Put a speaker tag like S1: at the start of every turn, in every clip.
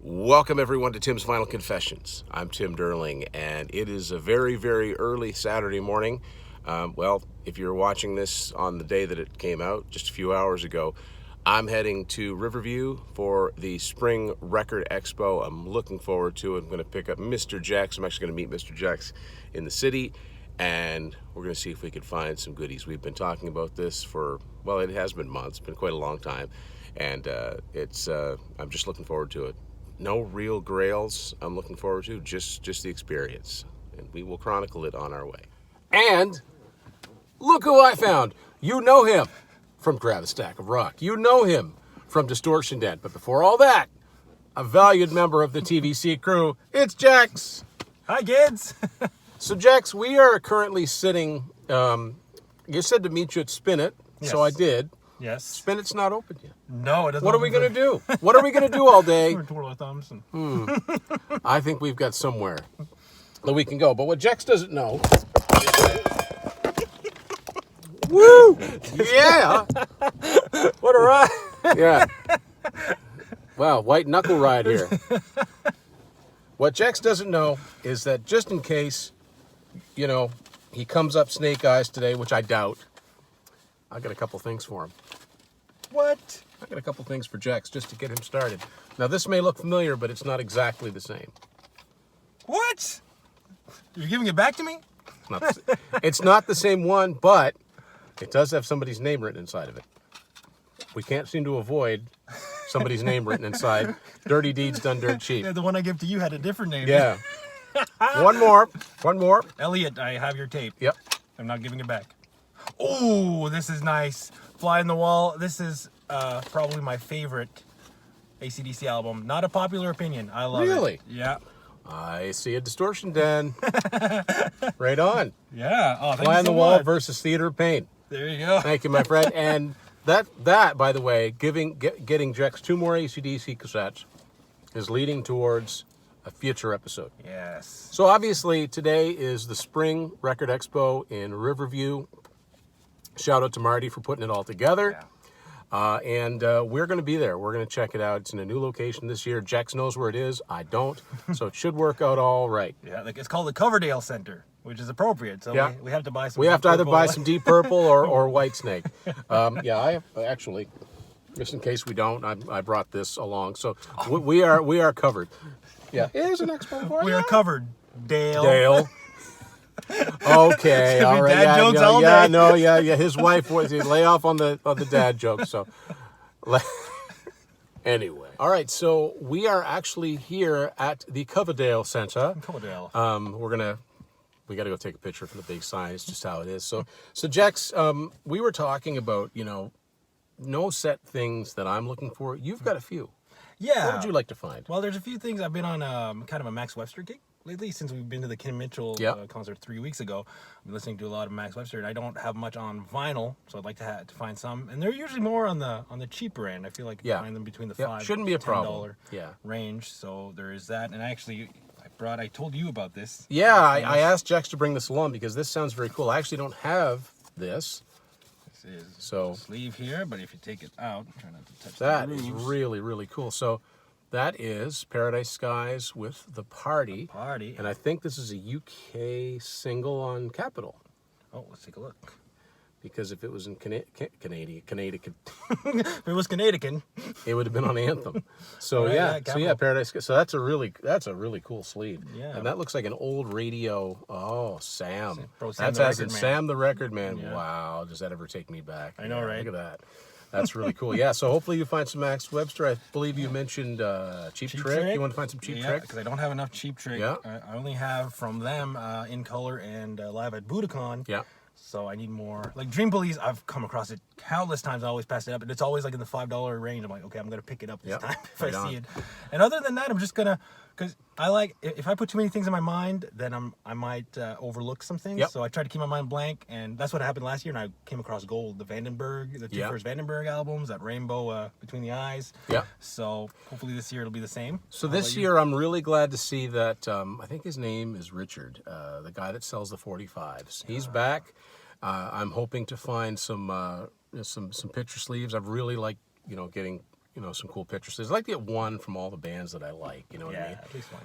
S1: Welcome everyone to Tim's Final Confessions. I'm Tim Derling, and it is a very, very early Saturday morning. Well, if you're watching this on the day that it came out, just a few hours ago, I'm heading to Riverview for the Spring Record Expo. I'm looking forward to it. I'm going to pick up Mr. Jex. I'm actually going to meet Mr. Jex in the city, and we're going to see if we can find some goodies. We've been talking about this for, well, it has been months. It's been quite a long time, and I'm just looking forward to it. No real grails I'm looking forward to, just the experience. And we will chronicle it on our way. And look who I found. You know him from Grab a Stack of Rock. You know him from Distortion Den. But before all that, a valued member of the TVC crew, it's Jex.
S2: Hi, kids.
S1: So, Jex, we are currently sitting, you said to meet you at Spin It,
S2: Yes.
S1: so I did.
S2: Yes.
S1: Spin It's not open yet.
S2: No, it doesn't.
S1: What are we going to do? What are we going to do all day?
S2: We're twirl our thumbs.
S1: I think we've got somewhere that we can go. But what Jex doesn't know... Woo! Yeah!
S2: What a ride.
S1: Yeah. Wow, white knuckle ride here. What Jex doesn't know is that just in case, you know, he comes up snake eyes today, which I doubt, I got a couple things for him.
S2: What?
S1: I got a couple things for Jex just to get him started. Now, this may look familiar, but it's not exactly the same.
S2: What? You're giving it back to me?
S1: It's not the same one, but it does have somebody's name written inside of it. We can't seem to avoid somebody's name written inside. Dirty deeds done dirt cheap.
S2: Yeah, the one I gave to you had a different name.
S1: Yeah. One more.
S2: Elliot, I have your tape.
S1: Yep.
S2: I'm not giving it back. Oh, this is nice. Fly in the Wall. This is probably my favorite AC/DC album. Not a popular opinion. I love it.
S1: Really?
S2: Yeah.
S1: I see a Distortion Den. Right on.
S2: Yeah. Oh, thank
S1: Fly
S2: you
S1: on the
S2: so
S1: Wall
S2: much.
S1: versus Theater of Pain.
S2: There you go.
S1: Thank you, my friend. And that, by the way, getting Jex 2 more AC/DC cassettes is leading towards a future episode.
S2: Yes.
S1: So obviously today is the Spring Record Expo in Riverview. Shout out to Marty for putting it all together.
S2: Yeah.
S1: And we're going to be there. We're going to check it out. It's in a new location this year. Jex knows where it is. I don't. So it should work out all right.
S2: Yeah, like it's called the Coverdale Center, which is appropriate. So
S1: Yeah.
S2: we have to buy some.
S1: We have to either
S2: purple.
S1: buy some Deep Purple or White Snake. Yeah, I have, actually, just in case we don't, I brought this along. So we are covered. Yeah, here's an expo for you.
S2: We are covered, Dale.
S1: Dale. Okay,
S2: It's gonna
S1: all
S2: be
S1: right.
S2: dad jokes all
S1: yeah,
S2: day.
S1: no, yeah. His wife was lay off on the dad jokes. So, anyway, all right. So we are actually here at the Coverdale Center.
S2: Coverdale.
S1: We got to go take a picture from the big sign. It's just how it is. So Jex, we were talking about no set things that I'm looking for. You've got a few.
S2: Yeah.
S1: What would you like to find?
S2: Well, there's a few things. I've been on kind of a Max Webster kick lately since we've been to the Ken Mitchell concert 3 weeks ago. I've been listening to a lot of Max Webster, and I don't have much on vinyl, so I'd like to find some. And they're usually more on the cheaper end. I feel like you find them between the $5
S1: shouldn't be a
S2: $10
S1: problem.
S2: range. So there is that. And I told you about this.
S1: Yeah, I asked Jex to bring this along because this sounds very cool. I actually don't have this.
S2: This is
S1: So
S2: the sleeve here, but if you take it out, try not to touch
S1: that
S2: the
S1: is
S2: grooves.
S1: really, really cool. So that is Paradise Skies with The Party.
S2: Party.
S1: And I think this is a UK single on Capitol.
S2: Oh, let's take a look.
S1: Because if it was in Canadian,
S2: If it was Canadian.
S1: it would have been on Anthem. So
S2: Right,
S1: yeah,
S2: Capitol.
S1: Paradise Skies. So that's a really cool sleeve.
S2: Yeah.
S1: And that looks like an old radio. Oh, Sam.
S2: Bro, Sam
S1: That's
S2: the
S1: as in
S2: Record Man.
S1: Sam the Record Man.
S2: Yeah.
S1: Wow, does that ever take me back?
S2: I know,
S1: Yeah,
S2: right?
S1: Look at that. That's really cool. Yeah, so hopefully you find some Max Webster. I believe you mentioned Cheap Trick. You want to find some Cheap Trick?
S2: because I don't have enough Cheap Trick.
S1: Yeah.
S2: I only have from them In Color and Live at Budokan.
S1: Yeah.
S2: So I need more. Like Dream Police, I've come across it countless times. I always pass it up, and it's always like in the $5 range. I'm like, okay, I'm gonna pick it up this time if
S1: right
S2: I
S1: on.
S2: see it. And other than that, I'm just gonna, because I like if I put too many things in my mind, then I might overlook some things.
S1: Yep.
S2: So I try to keep my mind blank, and that's what happened last year. And I came across Gold, the Vandenberg, the two first Vandenberg albums, that Rainbow Between the Eyes.
S1: Yeah.
S2: So hopefully this year it'll be the same.
S1: So
S2: How
S1: this
S2: about you?
S1: year, I'm really glad to see that. I think his name is Richard, the guy that sells the 45s. He's back. I'm hoping to find some picture sleeves. I've really liked, getting some cool pictures. I'd like to get one from all the bands that I like, you know what I mean?
S2: At least one,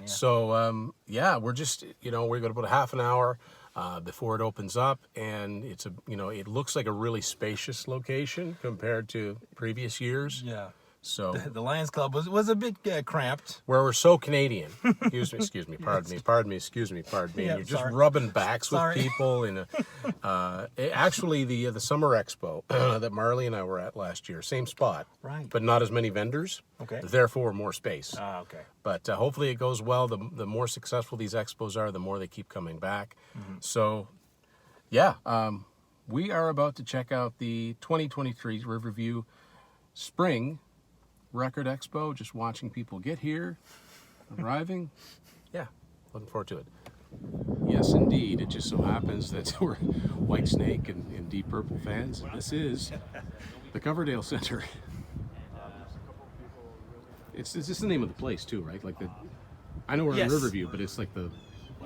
S2: yeah.
S1: So, we're just, we've got about a half an hour before it opens up, and it's it looks like a really spacious location compared to previous years.
S2: Yeah.
S1: So
S2: the Lions Club was a bit cramped.
S1: Where we're so Canadian. Excuse me, pardon me.
S2: Yeah,
S1: You're just
S2: sorry.
S1: rubbing backs with
S2: Sorry.
S1: people. Actually, the Summer Expo that Marley and I were at last year, same spot,
S2: Right.
S1: but not as many vendors.
S2: Okay.
S1: Therefore, more space.
S2: Okay.
S1: But hopefully it goes well. The more successful these expos are, the more they keep coming back.
S2: Mm-hmm.
S1: So, yeah, we are about to check out the 2023 Riverview Spring Record Expo. Just watching people get here, arriving. Yeah, looking forward to it. Yes, indeed. It just so happens that we're Whitesnake and Deep Purple fans. This is the Coverdale Center. It's just the name of the place too, right? Like I know we're in Riverview, but it's like the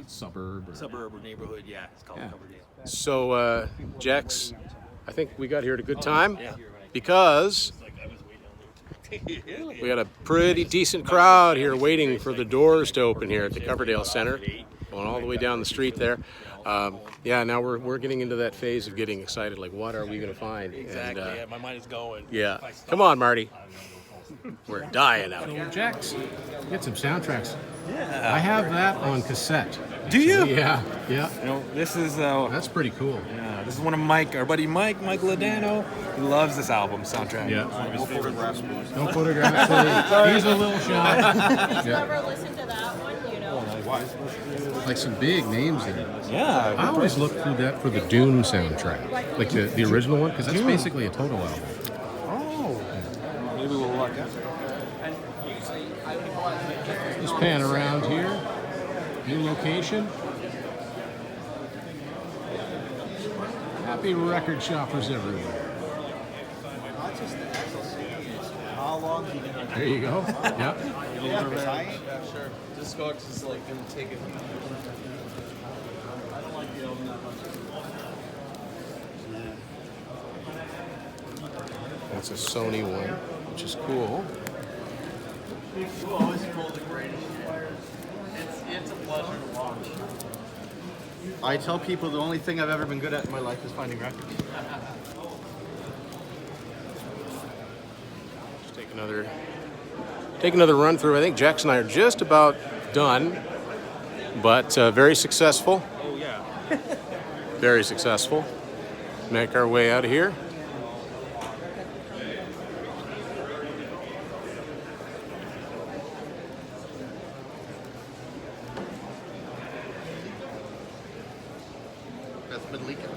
S1: suburb or
S2: neighborhood. Yeah, it's called Coverdale.
S1: So, Jex, I think we got here at a good time because we got a pretty decent crowd here waiting for the doors to open here at the Coverdale Center, going all the way down the street there. Now we're getting into that phase of getting excited. Like, what are we going to find?
S2: Exactly. My mind is going.
S1: Yeah. Come on, Marty. We're dying out here. Jex, get some soundtracks. Yeah. I have that on cassette.
S2: Do you?
S1: Yeah.
S2: This is
S1: That's pretty cool.
S2: Yeah, this is one of our buddy Mike Ladano. He loves this album soundtrack.
S1: Yeah.
S3: No photographs.
S1: No photographs. Please. He's a little shy.
S4: Did you ever listen to that one?
S1: Like some big names there.
S2: Yeah.
S1: I always look through that for the Dune soundtrack, like the original one, because that's basically a Toto album.
S2: Oh. Maybe we'll look at it.
S1: Just pan around here. New location. Happy record shoppers everywhere.
S3: How long do you get on
S1: There you go. Yep.
S3: Sure. This box is like going to take it. I don't like the album that much.
S1: That's a Sony one, which is cool.
S3: You always pull the greatest players. It's a pleasure to watch. I tell people the only thing I've ever been good at in my life is finding records.
S1: Just take another run through. I think Jex and I are just about done, but very successful.
S2: Oh yeah.
S1: Very successful. Make our way out of here.
S3: That's been leaking.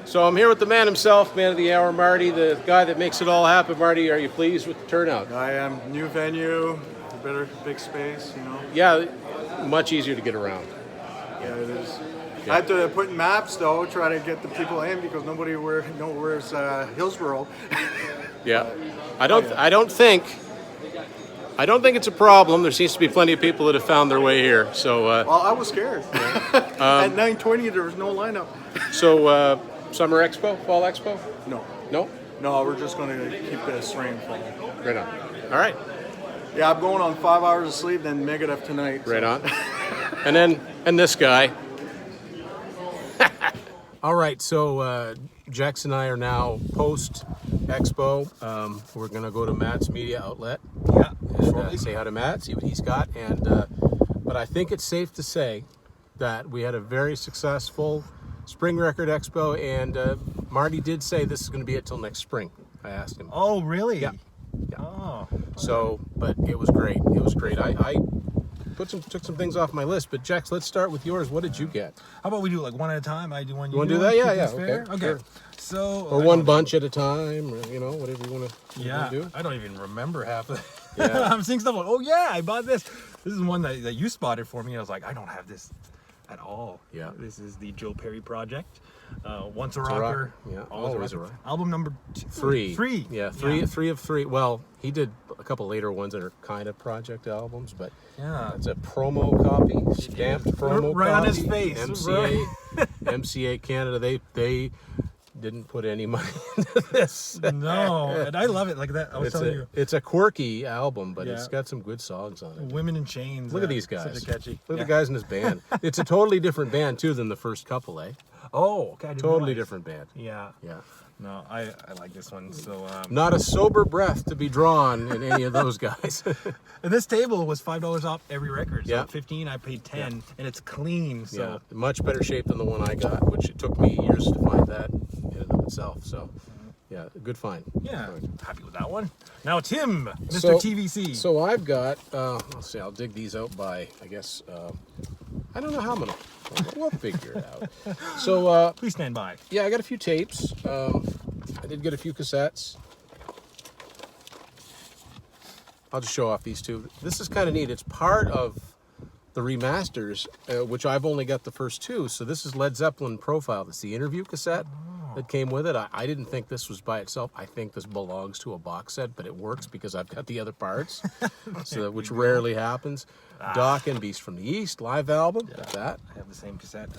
S1: So I'm here with the man himself, man of the hour, Marty, the guy that makes it all happen. Marty, are you pleased with the turnout?
S5: I am. New venue, better big space, you know.
S1: Yeah, much easier to get around.
S5: Yeah, it is. I had to put maps though, try to get the people in because nobody knows where's Hillsborough.
S1: Yeah, I don't think it's a problem. There seems to be plenty of people that have found their way here. So,
S5: Well, I was scared. At 9:20, there was no lineup.
S1: so Summer Expo, Fall Expo?
S5: No,
S1: No,
S5: we're just going to keep this rain falling.
S1: right on. All right,
S5: Yeah, I'm going on 5 hours of sleep, then Megadeth tonight.
S1: right on. and this guy. All right, so Jex and I are now post Expo. We're gonna go to Matt's media outlet.
S2: Yeah.
S1: And, say hi to Matt, see what he's got, and but I think it's safe to say that we had a very successful Spring Record Expo, and Marty did say this is going to be it till next spring. I asked him.
S2: Oh really?
S1: Yeah.
S2: Oh.
S1: So, but it was great. It was great. I took some things off my list. But Jex, let's start with yours. What did you get?
S2: How about we do like one at a time? I do one.
S1: You want to do that? Yeah, yeah.
S2: Okay.
S1: Sure.
S2: So.
S1: Or one bunch at a time, or whatever you want to do.
S2: I don't even remember half of it.
S1: Yeah.
S2: I'm seeing stuff like, oh yeah, I bought this. This is one that you spotted for me. I was like, I don't have this at all.
S1: Yeah.
S2: This is the Joe Perry project. Once a
S1: It's
S2: rocker.
S1: Yeah.
S2: Always
S1: a rocker.
S2: Album number
S1: Three.
S2: Three.
S1: Yeah. Three of three. Well, he did a couple later ones that are kind of project albums, but
S2: Yeah.
S1: it's a promo copy, stamped promo
S2: Right
S1: copy.
S2: on his face.
S1: MCA Canada. They didn't put any money into this.
S2: No, and I love it like that. I was telling you.
S1: It's a quirky album, but
S2: Yeah.
S1: it's got some good songs on it.
S2: Women in Chains.
S1: Look at these guys.
S2: Such a catchy.
S1: Look at the guys in this band. It's a totally different band too than the first couple, eh?
S2: Oh, okay. I didn't
S1: Totally
S2: realize.
S1: different band.
S2: Yeah.
S1: Yeah.
S2: No, I like this one. So
S1: Not a sober breath to be drawn in any of those guys.
S2: and this table was $5 off every record. So
S1: Yeah.
S2: 15, I paid 10, and it's clean. So
S1: Yeah, much better shape than the one I got, which it took me years to find that in and of itself. So, yeah, good find.
S2: yeah, happy with that one. Now Tim, Mr.
S1: So-
S2: TVC.
S1: So I've got, let's see, I'll dig these out by, I guess, I don't know how I'm gonna, we'll figure it out. So,
S2: Please stand by.
S1: yeah, I got a few tapes. I did get a few cassettes. I'll just show off these two. This is kind of neat. It's part of the remasters, which I've only got the first two. So this is Led Zeppelin Profile. That's the interview cassette that came with it. I didn't think this was by itself. I think this belongs to a box set, but it works because I've got the other parts, so which rarely happens. Doc and Beast from the East live album. Got that.
S2: I have the same cassette.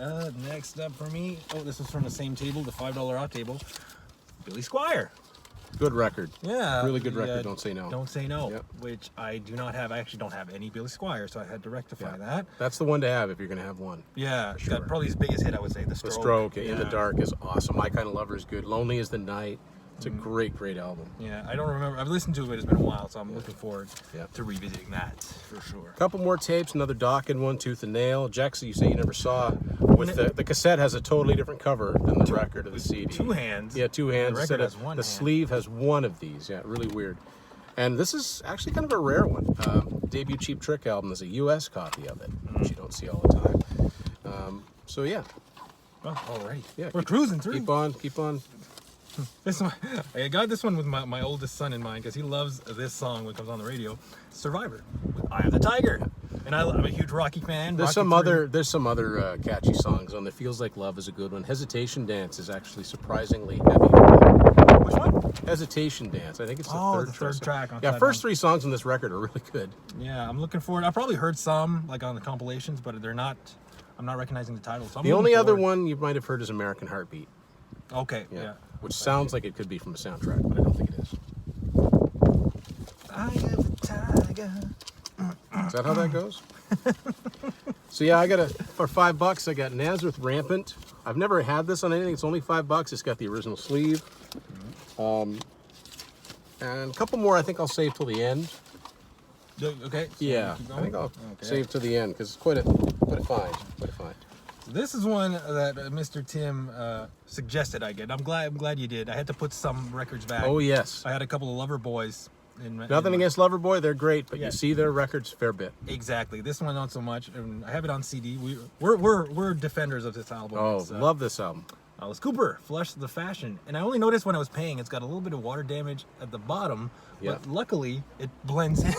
S2: Next up for me. Oh, this is from the same table, the $5 off table. Billy Squire.
S1: Good record.
S2: Yeah.
S1: Really good
S2: the,
S1: record. Don't Say No.
S2: Don't Say No,
S1: Yep.
S2: which I do not have. I actually don't have any Billy Squire, so I had to rectify that.
S1: That's the one to have if you're gonna have one.
S2: Yeah,
S1: sure.
S2: got probably his biggest hit, I would say, The Stroke.
S1: The Stroke, In the
S2: Yeah.
S1: Dark is awesome. My Kind of Lover is good. Lonely is the Night. It's a great, great album.
S2: Yeah, I don't remember. I've listened to it, it's been a while, so I'm looking forward
S1: Yeah.
S2: to revisiting that for sure.
S1: Couple more tapes, another Doc and one, Tooth and Nail. Jackson, you say you never saw. With the cassette has a totally different cover than the record of the CD.
S2: Two hands.
S1: Yeah, two hands.
S2: The
S1: Instead
S2: record
S1: of-
S2: has one
S1: the
S2: hand.
S1: sleeve has one of these. Yeah, really weird. And this is actually kind of a rare one. Debut Cheap Trick album. There's a U.S. copy of it, which you don't see all the time. So yeah,
S2: Oh, alright.
S1: yeah.
S2: We're cruising through.
S1: Keep on.
S2: This one, I got this one with my oldest son in mind because he loves this song when it comes on the radio. Survivor with Eye of the Tiger, and I'm a huge Rocky fan.
S1: There's
S2: Rocky
S1: some other catchy songs on there. Feels Like Love is a good one. Hesitation Dance is actually surprisingly heavy.
S2: Which one?
S1: Hesitation Dance. I think it's the
S2: Oh,
S1: third
S2: the third track on
S1: Yeah,
S2: side
S1: first
S2: one.
S1: 3 songs on this record are really good.
S2: Yeah, I'm looking forward. I probably heard some like on the compilations, but they're not. I'm not recognizing the title. So I'm
S1: The
S2: looking
S1: only other
S2: forward.
S1: one you might have heard is American Heartbeat.
S2: Okay. Yeah.
S1: Which sounds like it could be from a soundtrack, but I don't think it is.
S2: Eye of the Tiger.
S1: Is that how that goes? So yeah, I got for $5. I got Nazareth Rampant. I've never had this on anything. It's only $5. It's got the original sleeve. And a couple more. I think I'll save till the end.
S2: Okay. so
S1: Yeah,
S2: keep
S1: I
S2: going?
S1: think I'll
S2: Okay.
S1: save to the end because it's quite a find. Quite a find.
S2: This is one that Mr. Tim suggested I get. I'm glad you did. I had to put some records back.
S1: Oh yes.
S2: I had a couple of Lover Boys.
S1: Nothing against Loverboy, they're great, but
S2: Yeah.
S1: you see their records a fair bit.
S2: Exactly. This one not so much. And I have it on CD. We're defenders of this album.
S1: Oh,
S2: It's,
S1: love this album.
S2: Alice Cooper, Flush the Fashion. And I only noticed when I was paying, it's got a little bit of water damage at the bottom.
S1: Yeah.
S2: But luckily, it blends in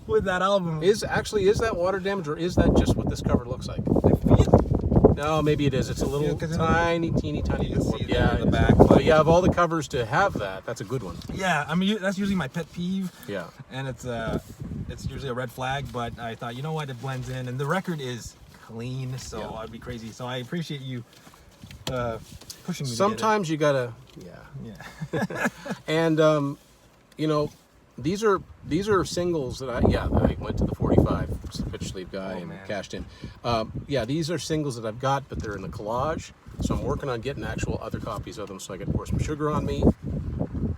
S2: with that album.
S1: Is that water damage or is that just what this cover looks like?
S2: I feel
S1: No, maybe it is. It's a little
S2: Yeah, 'cause it-
S1: tiny bit
S2: you
S1: more.
S2: can see it there
S1: Yeah,
S2: in the
S1: it is.
S2: back.
S1: But yeah, of all the covers to have that, that's a good one.
S2: Yeah, I mean that's usually my pet peeve.
S1: Yeah.
S2: And it's usually a red flag, but I thought, you know what, it blends in, and the record is clean, so
S1: Yeah.
S2: I'd be crazy. So I appreciate you pushing me.
S1: Sometimes you gotta,
S2: to get it. Yeah.
S1: and you know, these are singles that I went to the 45 pitch sleeve guy and
S2: man.
S1: cashed in. Yeah, these are singles that I've got, but they're in the collage. So I'm working on getting actual other copies of them so I can pour some sugar on me.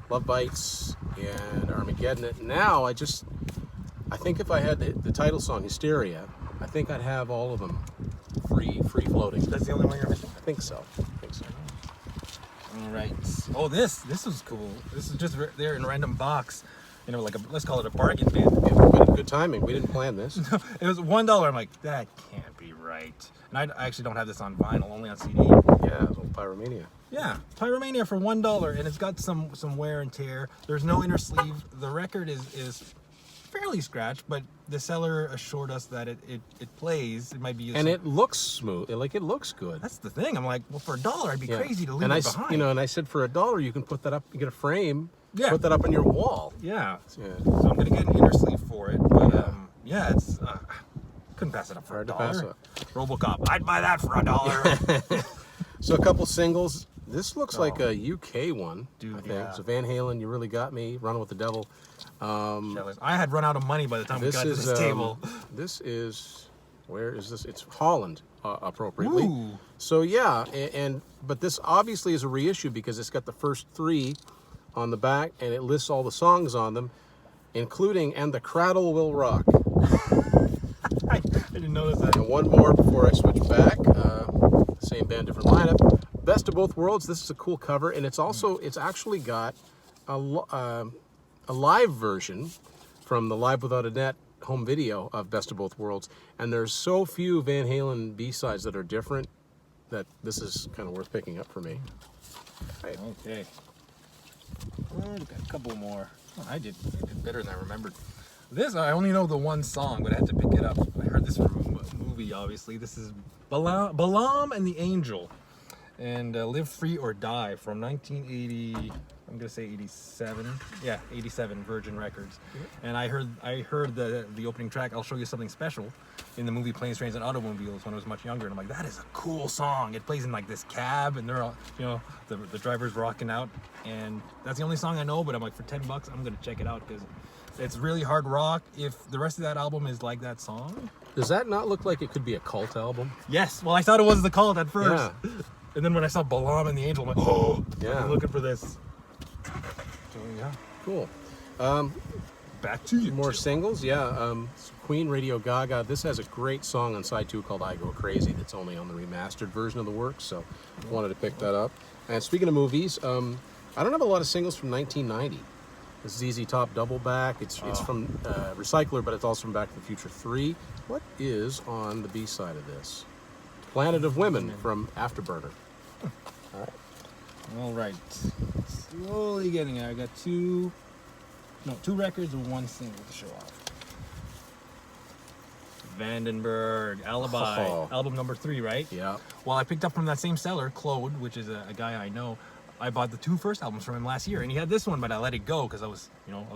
S1: Love Bites and Armageddon. Now I think if I had the title song Hysteria, I think I'd have all of them free floating.
S2: That's the only one you're missing.
S1: I think so.
S2: All right. Oh, this was cool. This is just there in a random box. you know, like let's call it a bargain bin.
S1: Yeah, good timing. We didn't plan this.
S2: It was $1. I'm like, that can't be right. And I actually don't have this on vinyl, only on CD.
S1: Yeah, it was old Pyromania.
S2: Yeah, Pyromania for $1, and it's got some wear and tear. There's no inner sleeve. The record is fairly scratched, but the seller assured us that it plays. It might be used.
S1: And it looks smooth. Like, it looks good.
S2: That's the thing. I'm like, well, for $1, I'd be crazy to leave
S1: and
S2: it behind.
S1: and I said for $1, you can put that up. You get a frame.
S2: Yeah.
S1: Put that up on your wall.
S2: Yeah.
S1: Yeah.
S2: So I'm gonna get an inner sleeve for it, but yeah, it's couldn't pass it up for
S1: Hard to pass
S2: $1.
S1: up.
S2: RoboCop, I'd buy that for $1.
S1: So a couple singles. This looks like a UK one.
S2: Dude,
S1: I think.
S2: yeah.
S1: So Van Halen, You Really Got Me, Run with the Devil.
S2: I had run out of money by the time we got to this table.
S1: This is, where is this? It's Holland, appropriately.
S2: Ooh.
S1: So yeah, but this obviously is a reissue because it's got the first 3 on the back, and it lists all the songs on them, including "And the Cradle Will Rock."
S2: I didn't notice that.
S1: And one more before I switch back. Same band, different lineup. Best of Both Worlds. This is a cool cover, and it's actually got a live version from the Live Without a Net home video of Best of Both Worlds. And there's so few Van Halen B-sides that are different that this is kind of worth picking up for me. Right.
S2: Okay. Look at a couple more. Oh, I did better than I remembered. This, I only know the one song, but I had to pick it up. I heard this from a movie, obviously. This is Balaam and the Angel. And Live Free or Die from 1980, I'm gonna say 87. Yeah, 87 Virgin Records. And I heard the opening track, I'll Show You Something Special, in the movie Planes, Trains, and Automobiles when I was much younger. And I'm like, that is a cool song. It plays in like this cab, and they're all, you know, the driver's rocking out. And that's the only song I know, but I'm like, for $10, I'm gonna check it out because it's really hard rock. If the rest of that album is like that song.
S1: Does that not look like it could be a cult album?
S2: Yes, well, I thought it was the Cult at first.
S1: Yeah.
S2: And then when I saw Balaam and the Angel, I'm like, oh,
S1: Yeah.
S2: I'm looking for this. So, yeah.
S1: Cool.
S2: Back to you.
S1: More
S2: Tim.
S1: singles, yeah. Queen, Radio Gaga. This has a great song on side 2 called I Go Crazy that's only on the remastered version of the work, so wanted to pick that up. And speaking of movies, I don't have a lot of singles from 1990. This is ZZ Top Double Back. It's from Recycler, but it's also from Back to the Future 3. What is on the B-side of this? Planet of Women from Afterburner.
S2: All right. Slowly getting there. I got two records and one single to show off. Vandenberg, Alibi, album number 3, right?
S1: Yeah.
S2: Well, I picked up from that same seller, Claude, which is a guy I know. I bought the 2 first albums from him last year, and he had this one, but I let it go because I was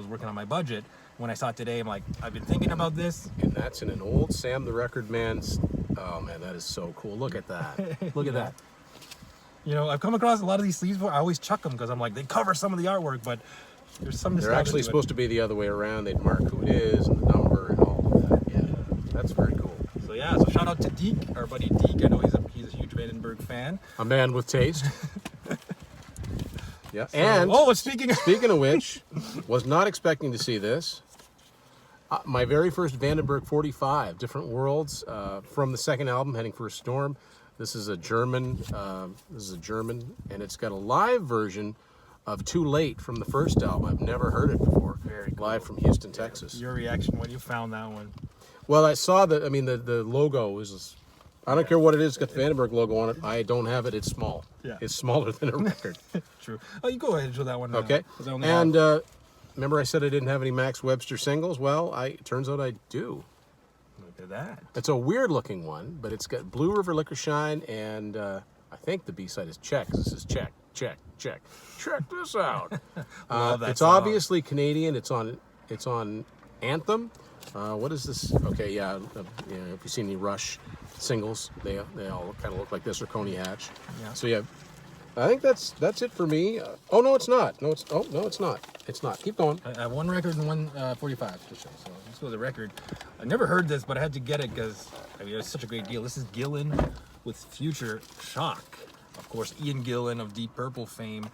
S2: working on my budget. When I saw it today, I'm like, I've been thinking about this.
S1: And that's in an old Sam the Record Man's. Oh man, that is so cool. Look at that. Look at that.
S2: You know, I've come across a lot of these sleeves before. I always chuck them because I'm like, they cover some of the artwork, but there's some.
S1: They're actually supposed to be the other way around. They'd mark who it is and the number and all of that. Yeah, that's very cool.
S2: So yeah, so shout out to Deke, our buddy Deke. I know he's a huge Vandenberg fan.
S1: A man with taste. Yeah,
S2: So,
S1: and
S2: speaking
S1: of which, was not expecting to see this. My very first Vandenberg 45, Different Worlds, from the second album, Heading for a Storm. This is a German, and it's got a live version of Too Late from the first album. I've never heard it before.
S2: Very cool.
S1: Live from Houston, Texas.
S2: Your reaction when you found that one?
S1: Well, I saw the logo is, I don't care what it is, it's got the Vandenberg logo on it. I don't have it, it's small.
S2: Yeah.
S1: It's smaller than a record.
S2: True. Oh, you go ahead and show that one now,
S1: Okay.
S2: 'cause I only
S1: And
S2: have-
S1: remember I said I didn't have any Max Webster singles? Well, it turns out I do.
S2: look at that.
S1: It's a weird looking one, but it's got Blue River Liquor Shine, and I think the B-side is Check. This is Check, Check, Check. Check this out.
S2: Love that
S1: It's
S2: song.
S1: obviously Canadian. It's on Anthem. What is this? Okay, yeah. If you've seen any Rush singles, they all kind of look like this, or Coney Hatch.
S2: Yeah.
S1: So yeah, I think that's it for me. Oh no, it's not. No, it's not. It's not. Keep going.
S2: I have one record and one 45 to show. So let's go to the record. I never heard this, but I had to get it because it's such a great deal. This is Gillan with Future Shock. Of course, Ian Gillan of Deep Purple fame.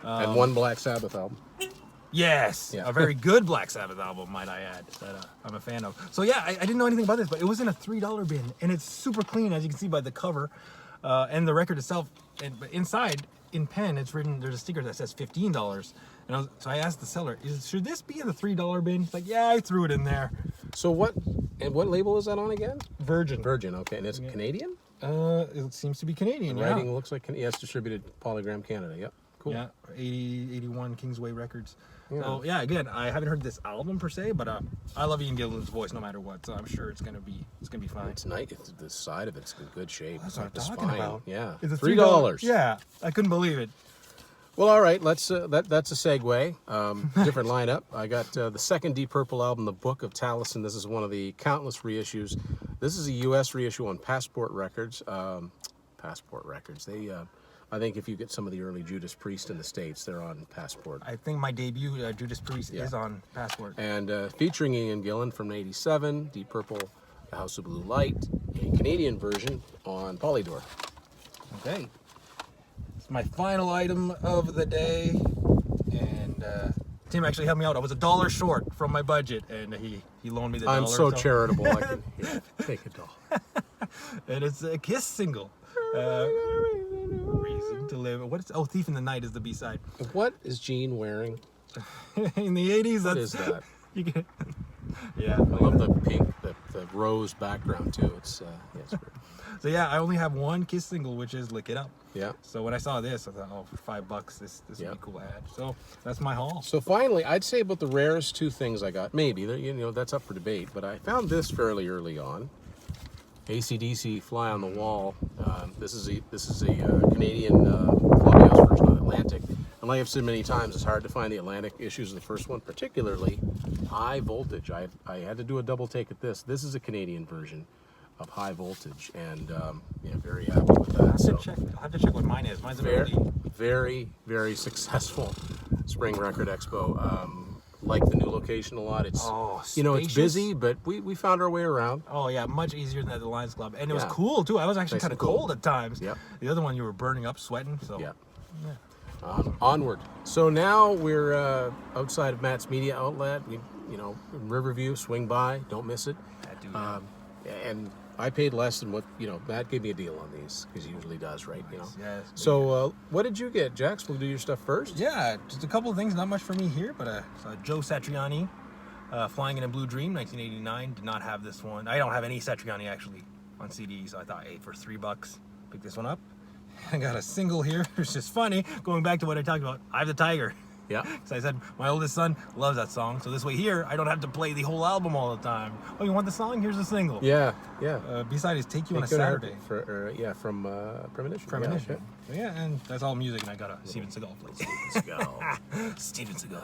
S1: And one Black Sabbath album.
S2: Yes,
S1: Yeah.
S2: a very good Black Sabbath album, might I add, that I'm a fan of. So yeah, I didn't know anything about this, but it was in a $3 bin, and it's super clean, as you can see by the cover. And the record itself, but inside in pen, it's written. There's a sticker that says $15. And so I asked the seller, should this be in the $3 bin? He's like, yeah, I threw it in there.
S1: So what label is that on again?
S2: Virgin.
S1: Virgin, okay. And it's Canadian?
S2: It seems to be Canadian,
S1: The writing looks like, it's distributed Polygram Canada, yep. Cool.
S2: Yeah, 81 Kingsway Records.
S1: Yeah.
S2: So yeah, again, I haven't heard this album per se, but I love Ian Gillan's voice no matter what. So I'm sure it's gonna be fine.
S1: It's nice. The side of it's in good shape.
S2: That's what I'm
S1: the
S2: talking about.
S1: Yeah.
S2: It's a
S1: $3.
S2: Yeah, I couldn't believe it.
S1: Well, all right. Let's. That's a segue. Different lineup. I got the second Deep Purple album, The Book of Taliesin. This is one of the countless reissues. This is a U.S. reissue on Passport Records. They. I think if you get some of the early Judas Priest in the States, they're on Passport.
S2: I think my debut, Judas Priest, is on Passport.
S1: And featuring Ian Gillan from '87, Deep Purple, The House of Blue Light, a Canadian version on Polydor.
S2: Okay. It's my final item of the day. And Tim actually helped me out. I was $1 short from my budget, and he loaned me the $1.
S1: I'm so charitable. I can take $1.
S2: And it's a Kiss single. Reason to Live. Thief in the Night is the B-side.
S1: What is Gene wearing?
S2: In the 80s,
S1: What is that?
S2: Yeah.
S1: I love the pink, the rose background too. It's great.
S2: So yeah, I only have one Kiss single, which is Lick It Up.
S1: Yeah.
S2: So when I saw this, I thought, for $5, this would be cool to add. So that's my haul.
S1: So finally, I'd say about the rarest two things I got. Maybe that's up for debate, but I found this fairly early on. AC/DC Fly on the Wall. This is a Canadian Clubhouse version of Atlantic. And like I've said many times, it's hard to find the Atlantic issues of the first one, particularly High Voltage. I had to do a double take at this. This is a Canadian version of High Voltage, and very happy with that.
S2: I'll have to check what mine is. Mine's
S1: very, very successful Spring Record Expo. Like the new location a lot. It's it's busy, but we found our way around.
S2: Oh yeah, much easier than at the Lions Club, and it was cool too. I was actually kind of cold at times.
S1: Yep.
S2: The other one you were burning up, sweating. So
S1: Onward. So now we're outside of Matt's media outlet. We, in Riverview. Swing by, don't miss it. And I paid less than what Matt gave me a deal on these because he usually does, right?
S2: Yes.
S1: So what did you get, Jex? We'll do your stuff first.
S2: Yeah, just a couple of things. Not much for me here, but Joe Satriani, Flying in a Blue Dream, 1989. Did not have this one. I don't have any Satriani actually on CD, so I thought, hey, for $3, pick this one up. I got a single here, which is funny. Going back to what I talked about, I Have the Tiger.
S1: Yeah.
S2: So I said, my oldest son loves that song. So this way here, I don't have to play the whole album all the time. Oh, you want the song? Here's the single.
S1: Yeah.
S2: B-side is Take You on a Saturday.
S1: From Premonition.
S2: Premonition. Yeah, and that's all music, and I got a Steven Seagal plate. Steven Seagal.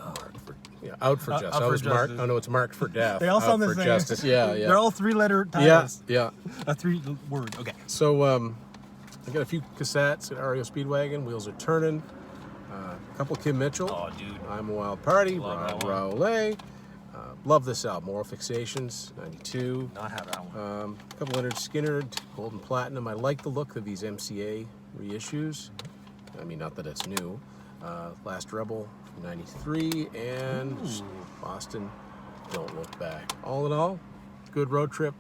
S1: Out for Justice.
S2: Out for
S1: Justice.
S2: Justice.
S1: It's marked for death.
S2: They all sound the same.
S1: Justice. Yeah.
S2: They're all 3-letter titles.
S1: Yeah.
S2: A 3-word. Okay.
S1: So I got a few cassettes at REO Speedwagon. Wheels Are Turning. A couple Kim Mitchell.
S2: Oh, dude.
S1: I'm a Wild Party.
S2: Love
S1: Raoulé. Love this album. Moral Fixations, 92.
S2: Not have that one.
S1: A couple Leonard Skinner, Golden Platinum. I like the look of these MCA reissues. I mean, not that it's new. Last Rebel, 93. And Boston, Don't Look Back. All in all, good road trip.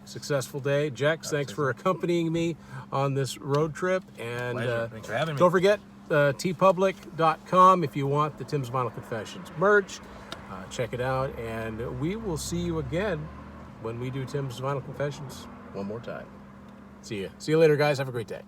S1: Successful day. Jex, thanks for accompanying me on this road trip. And
S2: thanks for having me.
S1: Don't forget, tpublic.com if you want the Tim's Vinyl Confessions merch. Check it out, and we will see you again when we do Tim's Vinyl Confessions one more time. See you later, guys. Have a great day.